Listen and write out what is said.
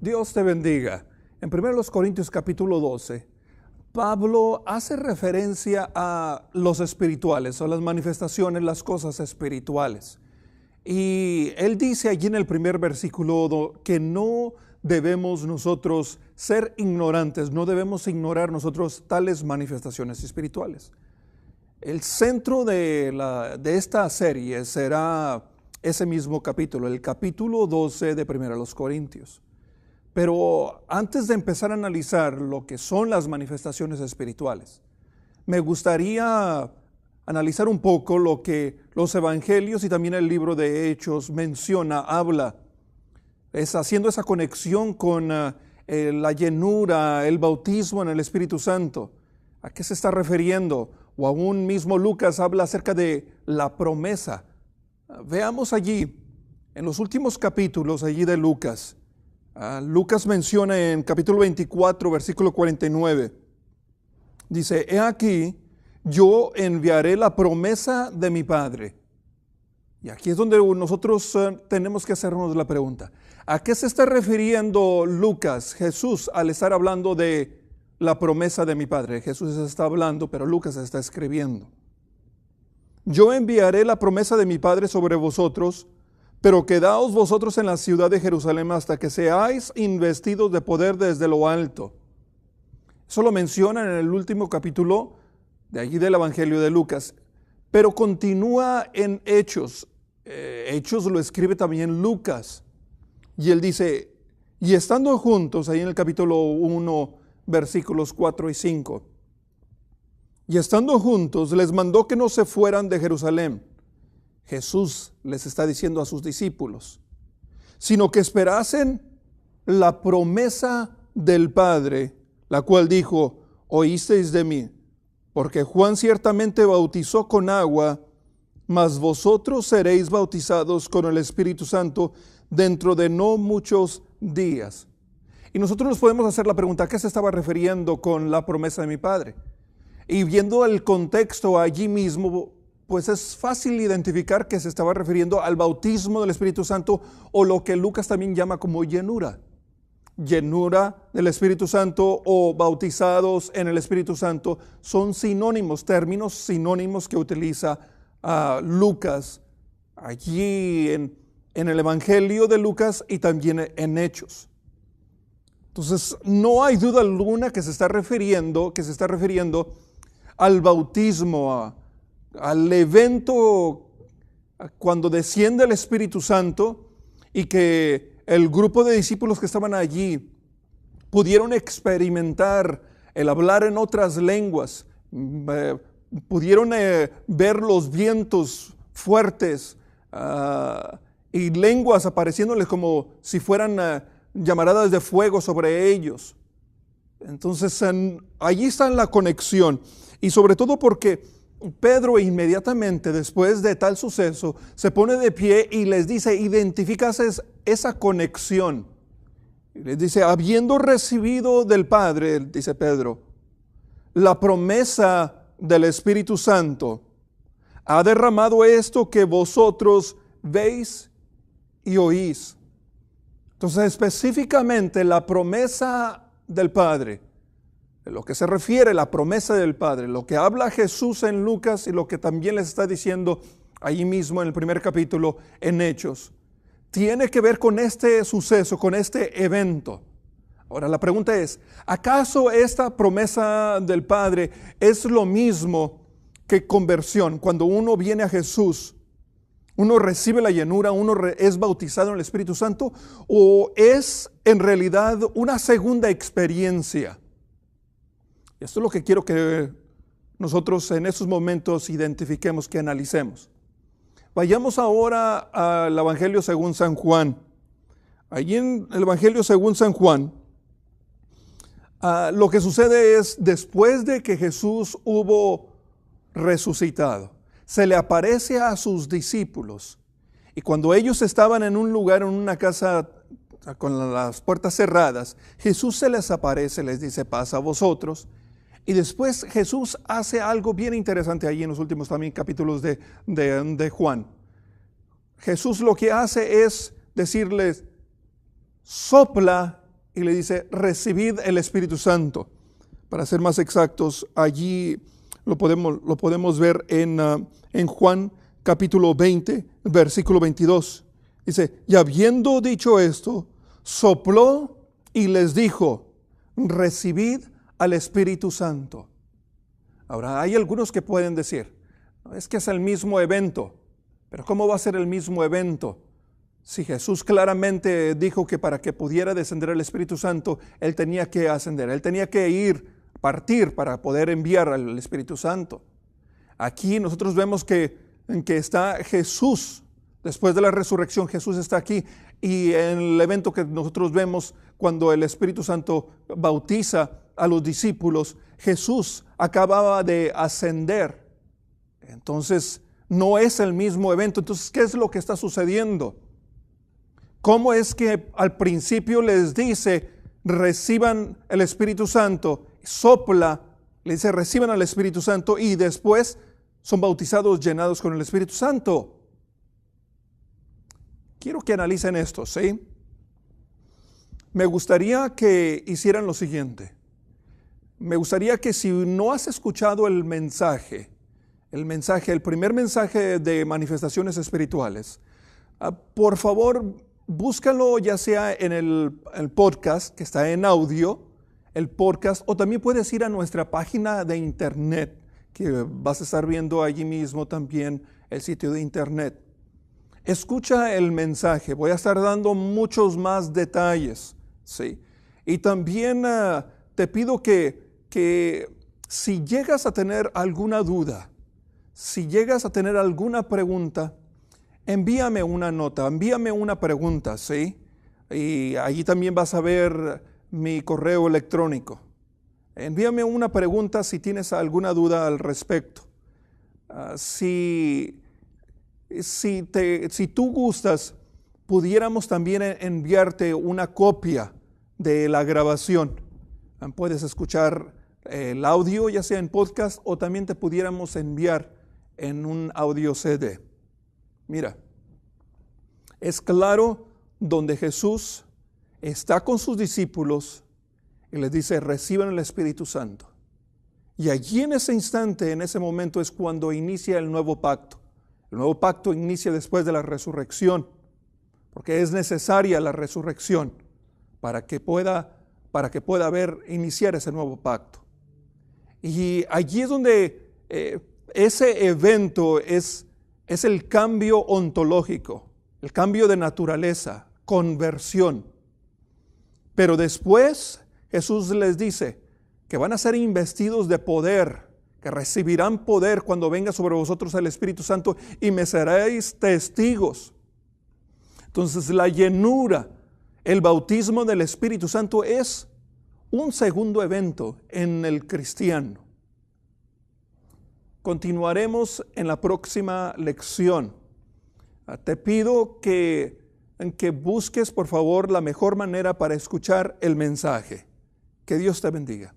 Dios te bendiga. En 1 Corintios capítulo 12, Pablo hace referencia a los espirituales, a las manifestaciones, las cosas espirituales. Y él dice allí en el primer versículo que no debemos nosotros ser ignorantes, no debemos ignorar nosotros tales manifestaciones espirituales. El centro de esta serie será ese mismo capítulo, el capítulo 12 de 1 Corintios. Pero antes de empezar a analizar lo que son las manifestaciones espirituales, me gustaría analizar un poco lo que los evangelios y también el libro de Hechos menciona, habla, es haciendo esa conexión con la llenura, el bautismo en el Espíritu Santo. ¿A qué se está refiriendo? O aún mismo Lucas habla acerca de la promesa. Veamos allí, en los últimos capítulos allí de Lucas, Lucas menciona en capítulo 24, versículo 49, dice, he aquí, yo enviaré la promesa de mi Padre. Y aquí es donde nosotros tenemos que hacernos la pregunta, ¿a qué se está refiriendo Lucas, Jesús, al estar hablando de la promesa de mi Padre? Jesús está hablando, pero Lucas está escribiendo. Yo enviaré la promesa de mi Padre sobre vosotros, pero quedaos vosotros en la ciudad de Jerusalén hasta que seáis investidos de poder desde lo alto. Eso lo menciona en el último capítulo de allí del Evangelio de Lucas, pero continúa en Hechos. Hechos lo escribe también Lucas. Y él dice, y estando juntos, ahí en el capítulo 1, versículos 4 y 5, y estando juntos les mandó que no se fueran de Jerusalén. Jesús les está diciendo a sus discípulos, sino que esperasen la promesa del Padre, la cual dijo, oísteis de mí, porque Juan ciertamente bautizó con agua, mas vosotros seréis bautizados con el Espíritu Santo dentro de no muchos días. Y nosotros nos podemos hacer la pregunta, ¿a qué se estaba refiriendo con la promesa de mi Padre? Y viendo el contexto allí mismo, pues es fácil identificar que se estaba refiriendo al bautismo del Espíritu Santo, o lo que Lucas también llama como llenura. Llenura del Espíritu Santo o bautizados en el Espíritu Santo son sinónimos, términos sinónimos que utiliza Lucas allí en el Evangelio de Lucas y también en Hechos. Entonces, no hay duda alguna que se está refiriendo al bautismo, al evento cuando desciende el Espíritu Santo y que el grupo de discípulos que estaban allí pudieron experimentar el hablar en otras lenguas, pudieron ver los vientos fuertes y lenguas apareciéndoles como si fueran llamaradas de fuego sobre ellos. Entonces allí está la conexión, y sobre todo porque Pedro inmediatamente después de tal suceso se pone de pie y les dice, identificas esa conexión. Y les dice, habiendo recibido del Padre, dice Pedro, la promesa del Espíritu Santo, ha derramado esto que vosotros veis y oís. Entonces específicamente la promesa del Padre, de lo que se refiere la promesa del Padre, lo que habla Jesús en Lucas y lo que también les está diciendo allí mismo en el primer capítulo en Hechos, tiene que ver con este suceso, con este evento. Ahora la pregunta es, ¿acaso esta promesa del Padre es lo mismo que conversión? Cuando uno viene a Jesús, uno recibe la llenura, uno es bautizado en el Espíritu Santo, ¿o es en realidad una segunda experiencia? Esto es lo que quiero que nosotros en estos momentos identifiquemos, que analicemos. Vayamos ahora al Evangelio según San Juan. Allí en el Evangelio según San Juan, lo que sucede es, después de que Jesús hubo resucitado, se le aparece a sus discípulos. Y cuando ellos estaban en un lugar, en una casa con las puertas cerradas, Jesús se les aparece, les dice, paz a vosotros. Y después Jesús hace algo bien interesante allí en los últimos también capítulos de Juan. Jesús lo que hace es decirles, sopla y le dice, recibid el Espíritu Santo. Para ser más exactos, allí lo podemos ver en Juan capítulo 20, versículo 22. Dice, y habiendo dicho esto, sopló y les dijo, recibid al Espíritu Santo. Ahora, hay algunos que pueden decir, es que es el mismo evento, pero ¿cómo va a ser el mismo evento? Si Jesús claramente dijo que para que pudiera descender el Espíritu Santo, Él tenía que ascender, Él tenía que partir para poder enviar al Espíritu Santo. Aquí nosotros vemos que está Jesús, después de la resurrección, Jesús está aquí, y en el evento que nosotros vemos cuando el Espíritu Santo bautiza a los discípulos, Jesús acababa de ascender. Entonces, no es el mismo evento. Entonces, ¿qué es lo que está sucediendo? ¿Cómo es que al principio les dice, reciban el Espíritu Santo, sopla, le dice, reciban al Espíritu Santo, y después son bautizados, llenados con el Espíritu Santo? Quiero que analicen esto, ¿sí? Me gustaría que hicieran lo siguiente. Me gustaría que si no has escuchado el primer mensaje de manifestaciones espirituales, por favor, búscalo ya sea en el podcast, que está en audio, el podcast, o también puedes ir a nuestra página de internet, que vas a estar viendo allí mismo también el sitio de internet. Escucha el mensaje, voy a estar dando muchos más detalles, ¿sí? Y también te pido que si llegas a tener alguna duda, si llegas a tener alguna pregunta, envíame una nota, envíame una pregunta, ¿sí? Y allí también vas a ver mi correo electrónico. Envíame una pregunta si tienes alguna duda al respecto. Si tú gustas, pudiéramos también enviarte una copia de la grabación. Puedes escuchar el audio, ya sea en podcast, o también te pudiéramos enviar en un audio CD. Mira, es claro donde Jesús está con sus discípulos y les dice, reciban el Espíritu Santo. Y allí en ese instante, en ese momento, es cuando inicia el nuevo pacto. El nuevo pacto inicia después de la resurrección, porque es necesaria la resurrección para que pueda iniciar ese nuevo pacto. Y allí es donde ese evento es el cambio ontológico, el cambio de naturaleza, conversión. Pero después Jesús les dice que van a ser investidos de poder, que recibirán poder cuando venga sobre vosotros el Espíritu Santo y me seréis testigos. Entonces la llenura, el bautismo del Espíritu Santo es un segundo evento en el cristiano. Continuaremos en la próxima lección. Te pido que busques, por favor, la mejor manera para escuchar el mensaje. Que Dios te bendiga.